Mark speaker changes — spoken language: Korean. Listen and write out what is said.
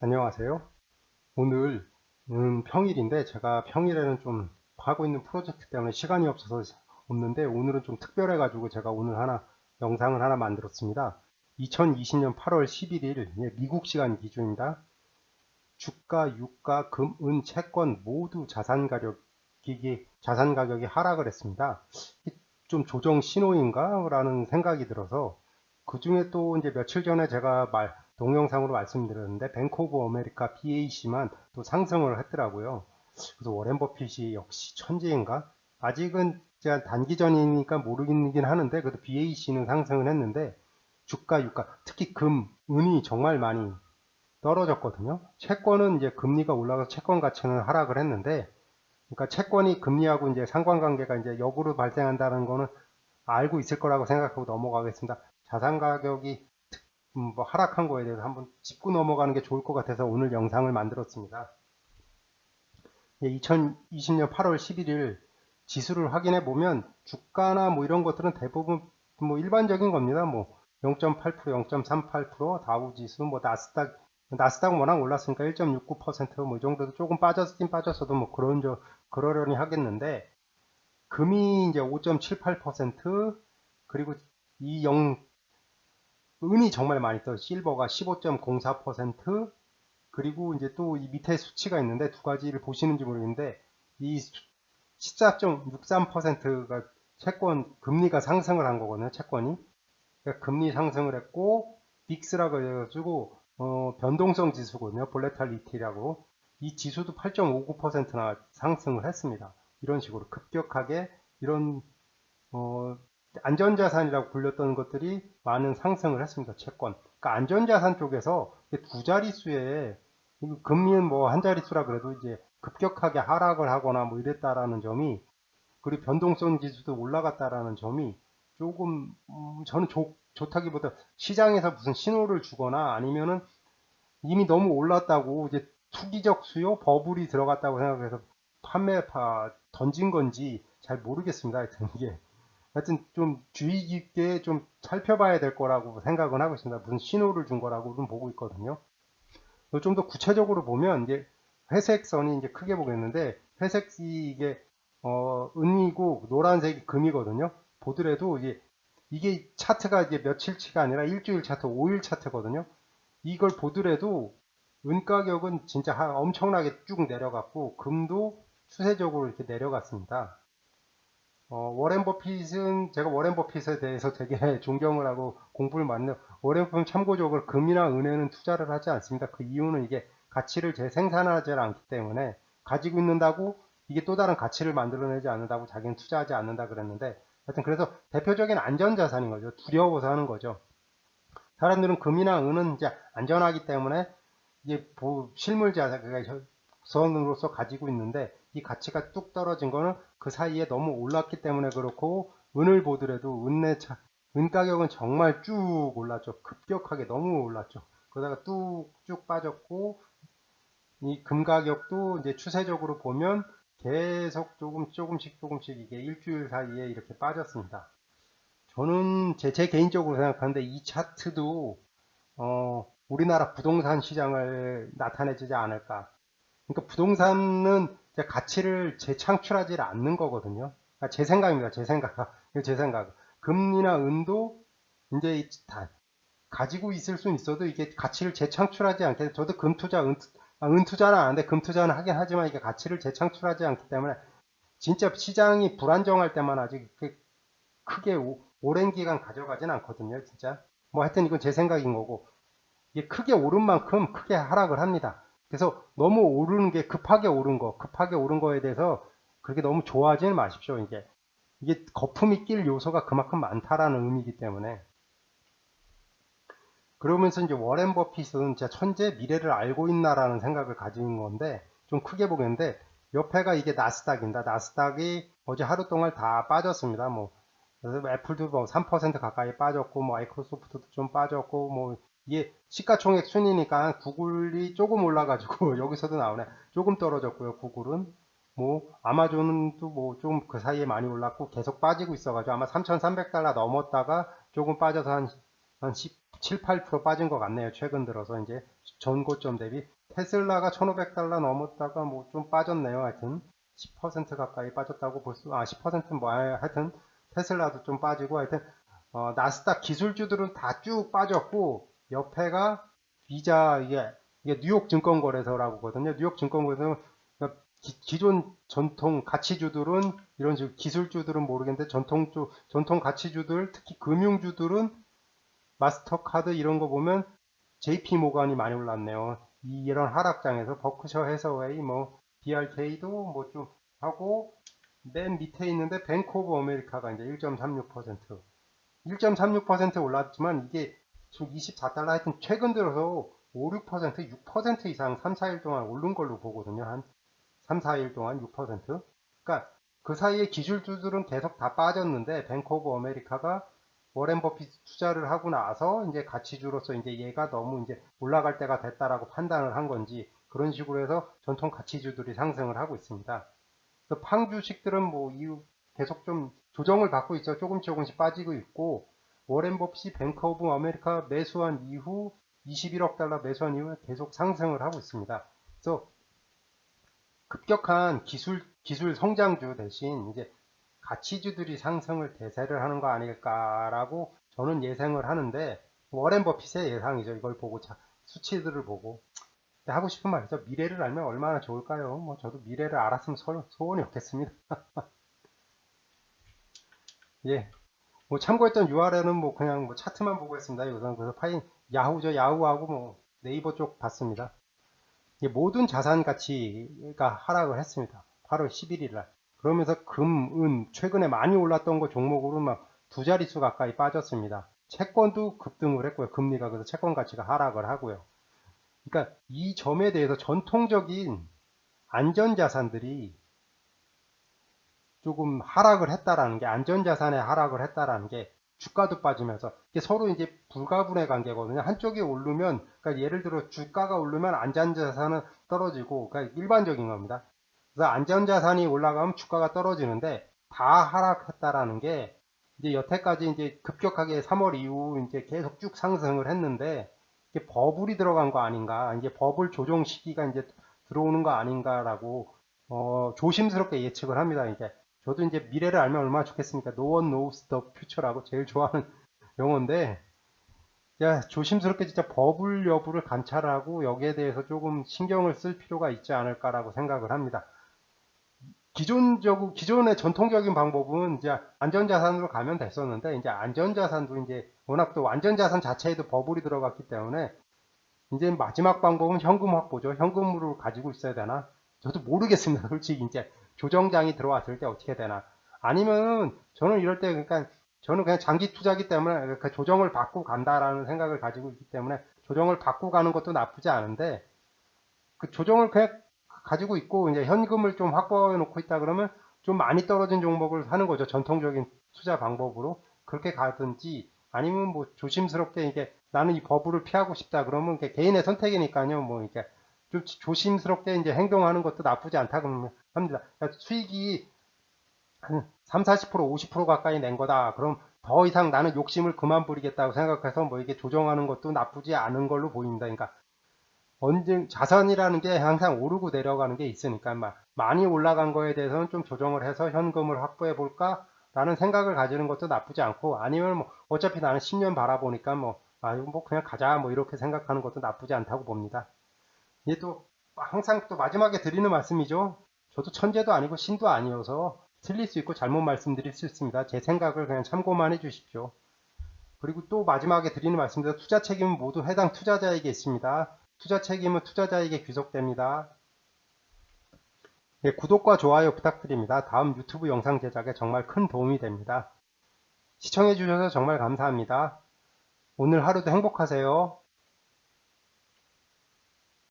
Speaker 1: 안녕하세요. 오늘은 평일인데 제가 평일에는 좀 하고 있는 프로젝트 때문에 시간이 없어서 없는데 오늘은 좀 특별해 가지고 제가 오늘 영상을 하나 만들었습니다. 2020년 8월 11일 미국 시간 기준입니다. 주가, 유가, 금, 은, 채권 모두 자산 가격이 하락을 했습니다. 좀 조정 신호인가? 라는 생각이 들어서 그 중에 또 이제 며칠 전에 제가 동영상으로 말씀드렸는데 뱅크 오브 아메리카 BAC만 또 상승을 했더라고요. 그래서 워렌 버핏이 역시 천재인가? 아직은 제가 단기전이니까 모르긴 하는데 그래도 BAC는 상승을 했는데 주가, 유가, 특히 금, 은이 정말 많이 떨어졌거든요. 채권은 이제 금리가 올라가서 채권 가치는 하락을 했는데, 그러니까 채권이 금리하고 이제 상관관계가 이제 역으로 발생한다는 거는 알고 있을 거라고 생각하고 넘어가겠습니다. 자산 가격이 뭐 하락한 거에 대해서 한번 짚고 넘어가는 게 좋을 것 같아서 오늘 영상을 만들었습니다. 2020년 8월 11일 지수를 확인해 보면 주가나 뭐 이런 것들은 대부분 뭐 일반적인 겁니다. 뭐 0.8%, 0.38%, 다우 지수, 뭐 나스닥 워낙 올랐으니까 1.69%뭐 이 정도도 조금 빠졌긴 빠졌어도 뭐 그러려니 하겠는데 금이 이제 5.78%, 그리고 이 은이 정말 많이 떠 실버가 15.04%, 그리고 이제 또 이 밑에 수치가 있는데 두 가지를 보시는지 모르겠는데 이 14.63%가 채권 금리가 상승을 한 거거든요. 채권이 그러니까 금리 상승을 했고 빅스라고 해가지고 변동성 지수거든요. 볼레탈리티라고 이 지수도 8.59%나 상승을 했습니다. 이런 식으로 급격하게 이런 어, 안전자산이라고 불렸던 것들이 많은 상승을 했습니다. 채권. 그러니까 안전자산 쪽에서 두 자릿수에 금리는 뭐 한 자릿수라 그래도 이제 급격하게 하락을 하거나 뭐 이랬다라는 점이, 그리고 변동성 지수도 올라갔다라는 점이 조금 저는 좋다기보다 시장에서 무슨 신호를 주거나 아니면은 이미 너무 올랐다고 이제 투기적 수요 버블이 들어갔다고 생각해서 판매파 던진 건지 잘 모르겠습니다. 하여튼 좀 주의 깊게 좀 살펴봐야 될 거라고 생각은 하고 있습니다. 무슨 신호를 준 거라고는 보고 있거든요. 좀 더 구체적으로 보면 이제 회색 선이 이제 크게 보겠는데 회색이 이게 은이고 노란색이 금이거든요. 보더라도 이게 차트가 이제 며칠치가 아니라 일주일 차트, 5일 차트거든요. 이걸 보더라도 은 가격은 진짜 엄청나게 쭉 내려갔고 금도 추세적으로 이렇게 내려갔습니다. 워렌 버핏은 제가 워렌 버핏에 대해서 되게 존경을 하고 공부를 많이 해요. 워렌 버핏은 참고적으로 금이나 은에는 투자를 하지 않습니다. 그 이유는 이게 가치를 재생산하지 않기 때문에 가지고 있는다고 이게 또 다른 가치를 만들어내지 않는다고 자기는 투자하지 않는다 그랬는데 하여튼 그래서 대표적인 안전자산인 거죠. 두려워서 하는 거죠. 사람들은 금이나 은은 이제 안전하기 때문에 이게 실물 자산으로서 가지고 있는데 이 가치가 뚝 떨어진 거는 그 사이에 너무 올랐기 때문에 그렇고 은을 보더라도 은 가격은 정말 쭉 올랐죠. 급격하게 너무 올랐죠. 그러다가 뚝쭉 빠졌고 이 금 가격도 이제 추세적으로 보면 계속 조금씩 이게 일주일 사이에 이렇게 빠졌습니다. 저는 제 개인적으로 생각하는데 이 차트도 우리나라 부동산 시장을 나타내지 않을까. 그러니까 부동산은 가치를 재창출하지 않는 거거든요. 그러니까 제 생각입니다. 제 생각. 제 생각. 금리나 은도 이제 다 가지고 있을 수는 있어도 이게 가치를 재창출하지 않게, 저도 은 투자는 안 하는데 금 투자는 하긴 하지만 이게 가치를 재창출하지 않기 때문에 진짜 시장이 불안정할 때만 아직 크게 오랜 기간 가져가진 않거든요. 진짜. 뭐 하여튼 이건 제 생각인 거고. 이게 크게 오른 만큼 크게 하락을 합니다. 그래서 너무 오르는 게 급하게 오른 거에 대해서 그렇게 너무 좋아하지는 마십시오. 이게 거품이 낄 요소가 그만큼 많다라는 의미이기 때문에. 그러면서 이제 워렌 버핏은 진짜 천재 미래를 알고 있나라는 생각을 가진 건데 좀 크게 보겠는데 옆에가 이게 나스닥입니다. 나스닥이 어제 하루 동안 다 빠졌습니다. 뭐 그래서 애플도 뭐 3% 가까이 빠졌고 뭐 마이크로소프트도 좀 빠졌고 뭐 이게 시가총액 순이니까 구글이 조금 올라가지고 여기서도 나오네. 조금 떨어졌고요. 구글은 뭐 아마존도 뭐 좀 그 사이에 많이 올랐고 계속 빠지고 있어가지고 아마 3,300달러 넘었다가 조금 빠져서 한 17, 8% 빠진 것 같네요. 최근 들어서 이제 전고점 대비. 테슬라가 1500달러 넘었다가 뭐 좀 빠졌네요. 하여튼 10% 가까이 빠졌다고 볼 수, 10%는 뭐 하여튼 테슬라도 좀 빠지고, 하여튼 나스닥 기술주들은 다 쭉 빠졌고, 옆에가 비자, 이게 뉴욕 증권거래소라고 하거든요. 뉴욕 증권거래소는 기존 전통 가치주들은, 이런 식으로 기술주들은 모르겠는데, 전통 가치주들, 특히 금융주들은 마스터카드 이런 거 보면 JP 모간이 많이 올랐네요. 이런 하락장에서 버크셔 해서웨이, 뭐 BRK도 뭐 좀 하고, 맨 밑에 있는데 뱅크 오브 아메리카가 이제 1.36% 1.36% 올랐지만 이게 지금 24달러, 하여튼 최근 들어서 5, 6%, 6% 이상 3, 4일 동안 오른 걸로 보거든요. 한 3, 4일 동안 6%. 그러니까 그 사이에 기술주들은 계속 다 빠졌는데, 뱅크 오브 아메리카가 워렌 버핏 투자를 하고 나서 이제 가치주로서 이제 얘가 너무 이제 올라갈 때가 됐다라고 판단을 한 건지, 그런 식으로 해서 전통 가치주들이 상승을 하고 있습니다. 그래서 팡 주식들은 뭐 이후 계속 좀 조정을 받고 있죠. 조금씩 빠지고 있고, 워렌 버핏이 뱅크 오브 아메리카 매수한 이후 21억 달러 매수한 이후 계속 상승을 하고 있습니다. 그래서 급격한 기술 성장주 대신 이제 가치주들이 상승을 대세를 하는 거 아닐까라고 저는 예상을 하는데, 워렌 버핏의 예상이죠. 이걸 보고 수치들을 보고 하고 싶은 말이죠. 미래를 알면 얼마나 좋을까요? 뭐 저도 미래를 알았으면 소원이 없겠습니다. 예. 뭐 참고했던 URL은 뭐 그냥 뭐 차트만 보고 했습니다. 우선 그래서 야후죠. 야후하고 뭐 네이버 쪽 봤습니다. 모든 자산 가치가 하락을 했습니다. 8월 11일 날. 그러면서 금, 은, 최근에 많이 올랐던 거 종목으로 막 두 자릿수 가까이 빠졌습니다. 채권도 급등을 했고요. 금리가, 그래서 채권 가치가 하락을 하고요. 그러니까 이 점에 대해서 전통적인 안전자산들이 조금 하락을 했다라는 게, 안전자산에 하락을 했다라는 게, 주가도 빠지면서 이게 서로 이제 불가분의 관계거든요. 한쪽이 오르면, 그러니까 예를 들어 주가가 오르면 안전자산은 떨어지고, 그러니까 일반적인 겁니다. 그래서 안전자산이 올라가면 주가가 떨어지는데, 다 하락했다라는 게, 이제 여태까지 이제 급격하게 3월 이후 이제 계속 쭉 상승을 했는데, 이게 버블이 들어간 거 아닌가, 이제 버블 조정 시기가 이제 들어오는 거 아닌가라고 조심스럽게 예측을 합니다. 이제 저도 이제 미래를 알면 얼마나 좋겠습니까? No one knows the future라고 제일 좋아하는 용어인데, 야, 조심스럽게 진짜 버블 여부를 관찰하고 여기에 대해서 조금 신경을 쓸 필요가 있지 않을까라고 생각을 합니다. 기존의 전통적인 방법은 이제 안전자산으로 가면 됐었는데, 이제 안전자산도 이제 워낙 또 안전자산 자체에도 버블이 들어갔기 때문에, 이제 마지막 방법은 현금 확보죠. 현금으로 가지고 있어야 되나? 저도 모르겠습니다. 솔직히 이제 조정장이 들어왔을 때 어떻게 되나. 아니면 저는 이럴 때, 그러니까 저는 그냥 장기 투자기 때문에 그 조정을 받고 간다라는 생각을 가지고 있기 때문에, 조정을 받고 가는 것도 나쁘지 않은데, 그 조정을 그냥 가지고 있고 이제 현금을 좀 확보해 놓고 있다 그러면 좀 많이 떨어진 종목을 사는 거죠. 전통적인 투자 방법으로 그렇게 가든지, 아니면 뭐 조심스럽게 이게 나는 이 버블을 피하고 싶다 그러면 개인의 선택이니까요. 뭐 이렇게 좀 조심스럽게 이제 행동하는 것도 나쁘지 않다고 합니다. 그러니까 수익이 한 3, 40%, 50% 가까이 낸 거다. 그럼 더 이상 나는 욕심을 그만 부리겠다고 생각해서 뭐 이게 조정하는 것도 나쁘지 않은 걸로 보입니다. 그러니까 자산이라는 게 항상 오르고 내려가는 게 있으니까, 많이 올라간 거에 대해서는 좀 조정을 해서 현금을 확보해 볼까 라는 생각을 가지는 것도 나쁘지 않고, 아니면 뭐 어차피 나는 10년 바라보니까 뭐 그냥 가자 뭐 이렇게 생각하는 것도 나쁘지 않다고 봅니다. 이게 또 항상 또 마지막에 드리는 말씀이죠. 저도 천재도 아니고 신도 아니어서 틀릴 수 있고 잘못 말씀드릴 수 있습니다. 제 생각을 그냥 참고만 해 주십시오. 그리고 또 마지막에 드리는 말씀입니다. 투자 책임은 모두 해당 투자자에게 있습니다. 투자 책임은 투자자에게 귀속됩니다. 네, 구독과 좋아요 부탁드립니다. 다음 유튜브 영상 제작에 정말 큰 도움이 됩니다. 시청해주셔서 정말 감사합니다. 오늘 하루도 행복하세요.